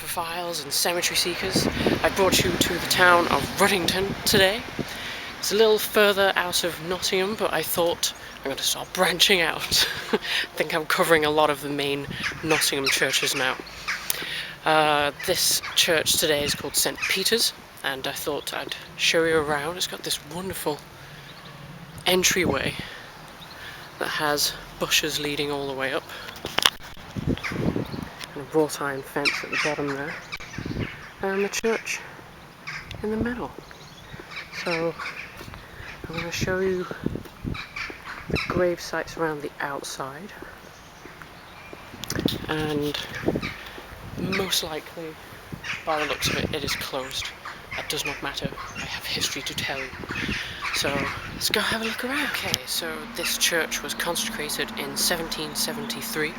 Bibliophiles and cemetery seekers. I brought you to the town of Ruddington today. It's a little further out of Nottingham, but I thought I'm going to start branching out. I think I'm covering a lot of the main Nottingham churches now. This church today is called St. Peter's, and I thought I'd show you around. It's got this wonderful entryway that has bushes leading all the way up, and a wrought iron fence at the bottom there, and the church in the middle. So I'm going to show you the grave sites around the outside, and most likely, by the looks of it, it is closed. That does not matter, I have history to tell you. So let's go have a look around. Okay, so this church was consecrated in 1773,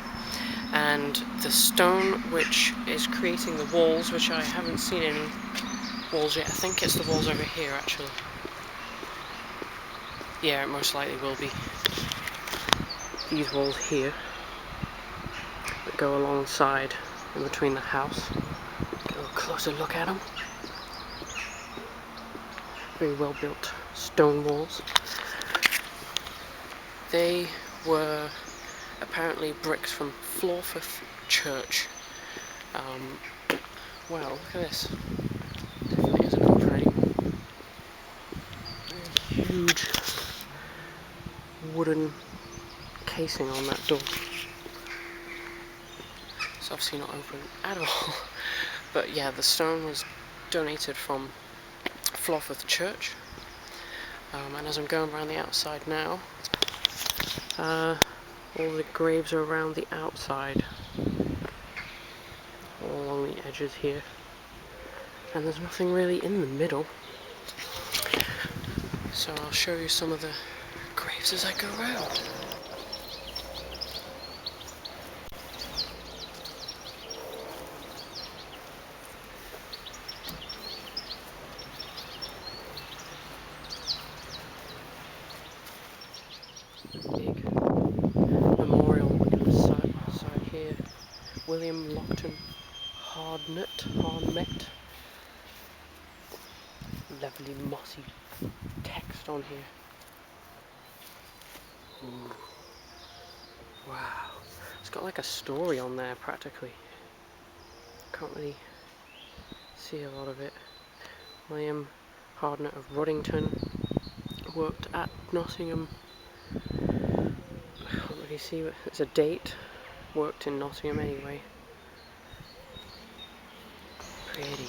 and the stone which is creating the walls, which I haven't seen any walls yet, I think it's the walls over here actually. Yeah, it most likely will be these walls here that go alongside in between the house. Get a little closer look at them. Very well built stone walls. They were apparently bricks from Flawforth Church. Well, look at this. Definitely isn't open anymore. Very huge wooden casing on that door. It's obviously not open at all. But yeah, the stone was donated from Flawforth Church. And as I'm going around the outside now, all the graves are around the outside, all along the edges here, and there's nothing really in the middle. So I'll show you some of the graves as I go around. Big memorial in the side here. William Lockton Hardmet. Lovely mossy text on here. Ooh. Wow. It's got like a story on there practically. Can't really see a lot of it. William Hardnet of Ruddington worked at Nottingham. I can't really see, but it's a date. Worked in Nottingham anyway. Pretty.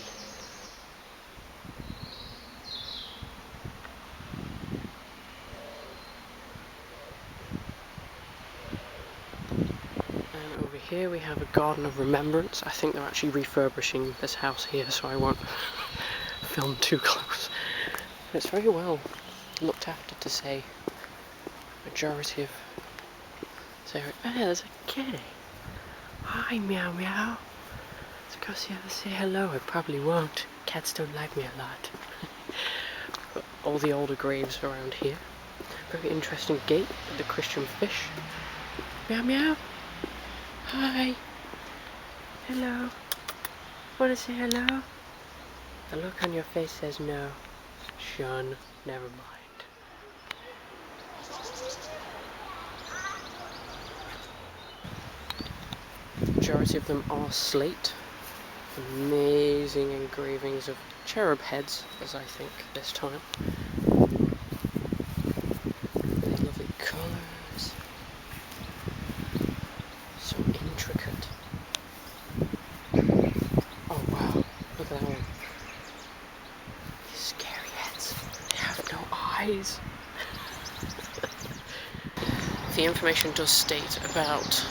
And over here we have a garden of remembrance. I think they're actually refurbishing this house here, so I won't film too close. But it's very well looked after, to say. Majority of... So, oh, there's a kitty. Hi, meow meow. Let's go see her, say hello. I probably won't. Cats don't like me a lot. But all the older graves around here. Very interesting gate with the Christian fish. Meow meow. Hi. Hello. Wanna say hello? The look on your face says no. Shun. Never mind. Majority of them are slate. Amazing engravings of cherub heads, as I think this time. Really lovely colours. So intricate. Oh wow, look at that one. These scary heads. They have no eyes. The information does state about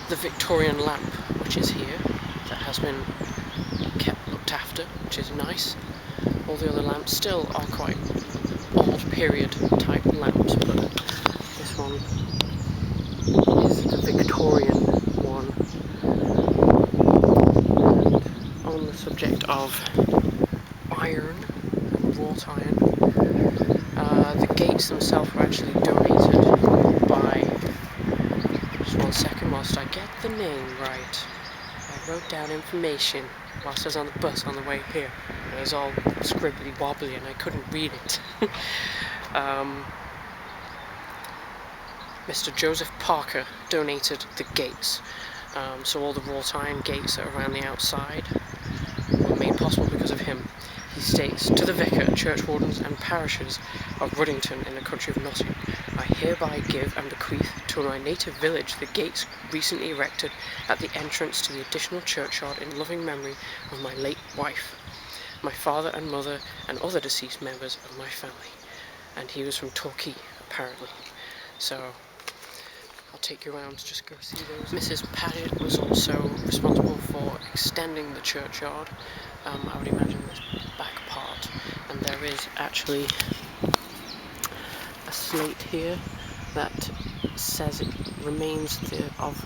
the Victorian lamp, which is here, that has been looked after, which is nice. All the other lamps still are quite old period type lamps, but this one is the Victorian one. And on the subject of iron and wrought iron, the gates themselves were actually donated by... Just 1 second whilst I get the name right. I wrote down information. whilst I was on the bus on the way here. It was all scribbly wobbly and I couldn't read it. Mr. Joseph Parker donated the gates. So all the wrought iron gates that are around the outside were made possible because of him. He states, "To the vicar, churchwardens and parishes of Ruddington in the country of Nottingham, I hereby give and bequeath to my native village the gates recently erected at the entrance to the additional churchyard in loving memory of my late wife, my father and mother, and other deceased members of my family." And he was from Torquay, apparently. So I'll take you around to just go see those. Mrs. Paget was also responsible for extending the churchyard. I would imagine this back part, and there is actually a slate here that says it remains of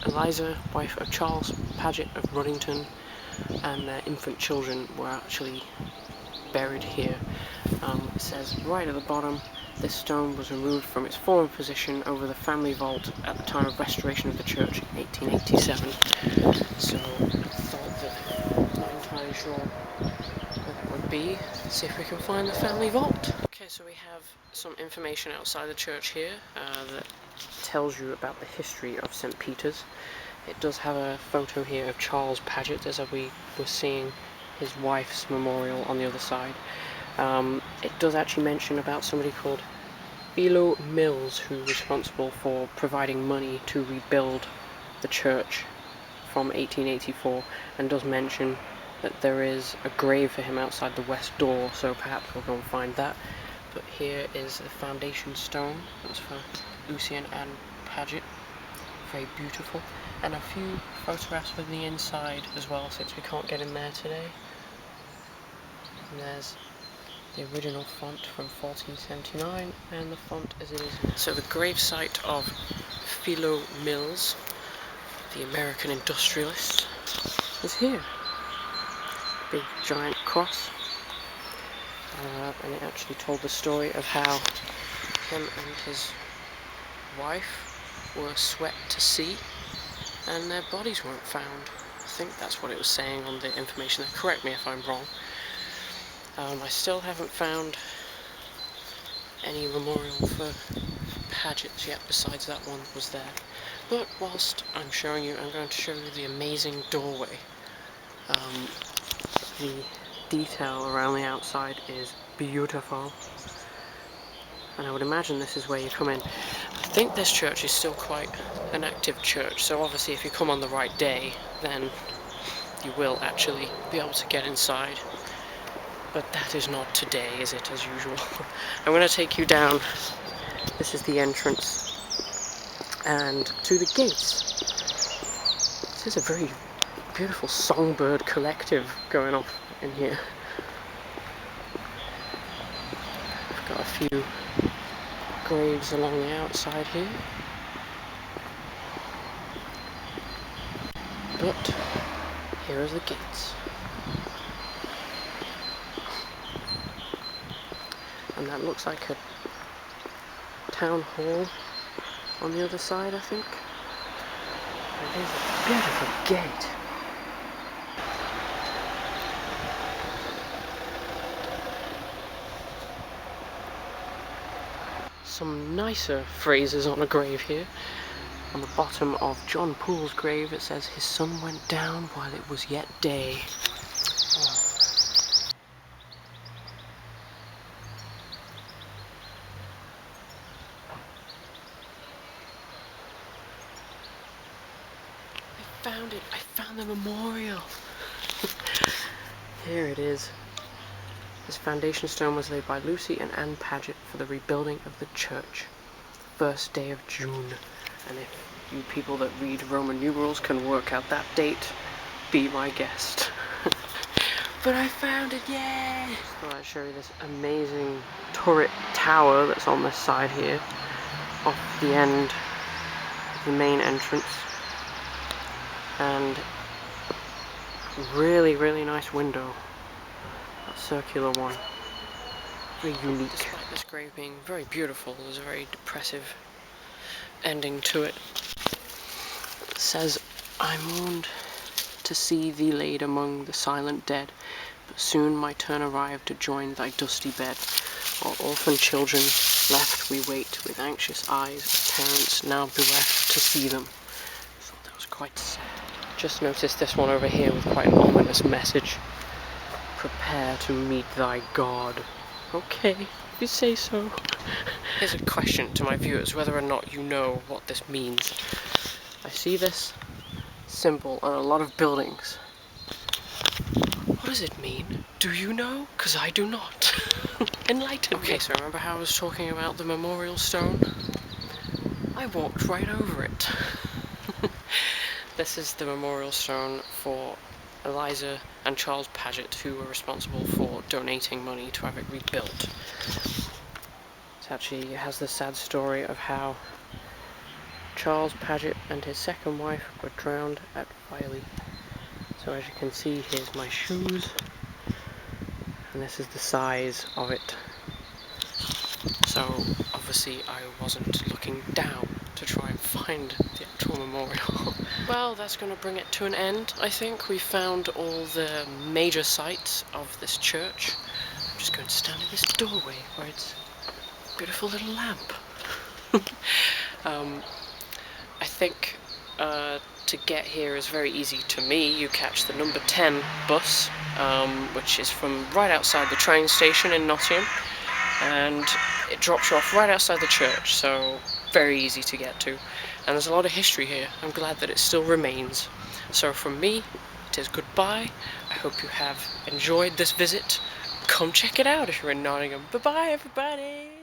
Eliza, wife of Charles Paget of Ruddington, and their infant children were actually buried here. It says right at the bottom, this stone was removed from its former position over the family vault at the time of restoration of the church in 1887. So I thought that, I'm not entirely sure where that would be. Let's see if we can find the family vault. Okay, so we have some information outside the church here that tells you about the history of St. Peter's. It does have a photo here of Charles Paget, as we were seeing his wife's memorial on the other side. It does actually mention about somebody called Philo Mills, who was responsible for providing money to rebuild the church from 1884, and does mention that there is a grave for him outside the west door, so perhaps we'll go and find that. But here is the foundation stone. That's for Lucy and Anne Paget. Very beautiful. And a few photographs from the inside as well, since we can't get in there today. And there's the original font from 1479, and the font as it is now. So the gravesite of Philo Mills, the American industrialist, is here. Big giant cross. And it actually told the story of how him and his wife were swept to sea and their bodies weren't found. I think that's what it was saying on the information there. Correct me if I'm wrong. I still haven't found any memorial for Pagets yet besides that one that was there. But whilst I'm showing you, I'm going to show you the amazing doorway. The detail around the outside is beautiful, and I would imagine this is where you come in. I think this church is still quite an active church, so obviously if you come on the right day, then you will actually be able to get inside. But that is not today, is it, as usual? I'm going to take you down. This is the entrance, and to the gates. This is a very beautiful songbird collective going off in here. I've got a few graves along the outside here. But here are the gates. And that looks like a town hall on the other side, I think. It is a beautiful gate. Some nicer phrases on a grave here. On the bottom of John Poole's grave it says, "His sun went down while it was yet day." Oh. I found it! I found the memorial! Here it is. This foundation stone was laid by Lucy and Anne Paget for the rebuilding of the church. First day of June. And if you people that read Roman numerals can work out that date, be my guest. But I found it, yay! So I'll show you this amazing turret tower that's on this side here, off the end of the main entrance. And really, really nice window. That circular one. Very unique. Despite this grave being very beautiful, there's a very depressive ending to it. It says, "I mourned to see thee laid among the silent dead, but soon my turn arrived to join thy dusty bed. While orphan children left we wait with anxious eyes of parents now bereft to see them. I thought that was quite sad. Just noticed this one over here with quite an ominous message. Prepare to meet thy God. Okay, if you say so. Here's a question to my viewers, whether or not you know what this means. I see this symbol on a lot of buildings. What does it mean? Do you know? Because I do not. Enlighten me. Okay, so remember how I was talking about the memorial stone? I walked right over it. This is the memorial stone for Eliza and Charles Paget, who were responsible for donating money to have it rebuilt. It has the sad story of how Charles Paget and his second wife were drowned at Filey. So as you can see, here's my shoes, and this is the size of it. So obviously I wasn't looking down to try and find the actual memorial. Well, that's going to bring it to an end, I think. We found all the major sites of this church. I'm just going to stand in this doorway where it's a beautiful little lamp. I think to get here is very easy to me. You catch the number 10 bus, which is from right outside the train station in Nottingham, and it drops you off right outside the church, so very easy to get to. And there's a lot of history here. I'm glad that it still remains. So from me, it is goodbye. I hope you have enjoyed this visit. Come check it out if you're in Nottingham. Bye bye, everybody!